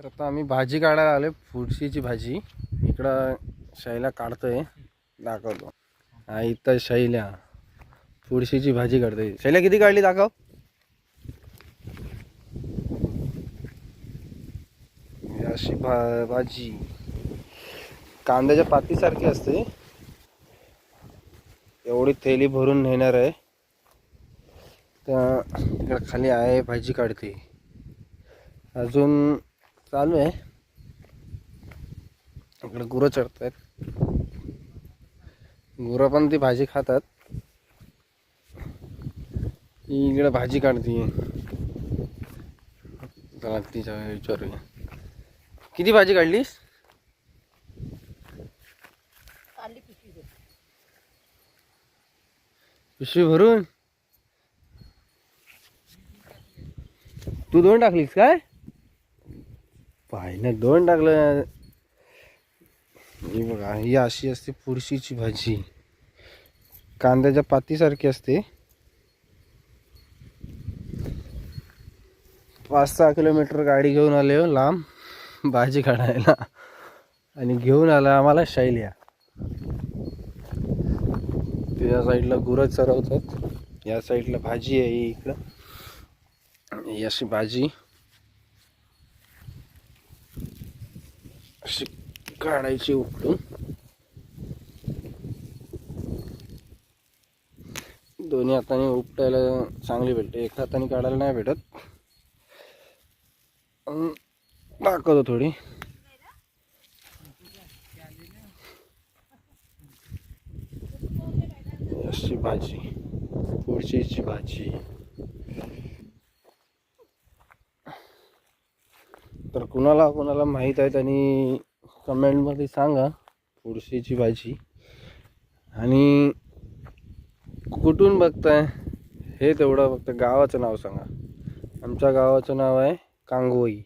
तर आता आम्ही भाजी काढायला आलो, फुडशीची भाजी. इकडं शैला काढतोय, दाखवतो. हा इथं शैल्या फुडशीची भाजी काढतोय. शैल्या किती काढली दाखव. अशी भाजी कांद्याच्या पातीसारखी असते. एवढी थैली भरून नेणार आहे. तर इकडे खाली आहे, भाजी काढते. अजून चालू आहे. इकडे गुरं चढत आहेत. गुरं पण ती भाजी खातात. इकडे भाजी काढते. चला तिच्या विचारूया, किती भाजी काढलीस? पिशवी भरून. तू 2 टाकलीस काय? पाहिलं 2 टाकलं. ही बघा, ही अशी असते फुडशीची भाजी. कांद्याच्या पातीसारखी असते. 5-6 किलोमीटर गाडी घेऊन आले हो लांब भाजी काढायला. आणि घेऊन आला आम्हाला शैल्या. त्या साईडला गुरं चरवतात, या साईडला भाजी आहे. इकडं ही अशी भाजी अशी काढायची उपटून. दोन्ही हाताने उपटायला चांगली भेटते, एका हाताने काढायला नाही भेटत. दाखवतो थोडी. अशी भाजी, फुडशीची भाजी. तर कुणाला माहीत आहे त्यांनी कमेंटमध्ये सांगा फुडशीची भाजी. आणि कुठून बघताय हे तेवढं फक्त गावाचं नाव सांगा. आमच्या गावाचं नाव आहे कांगोई.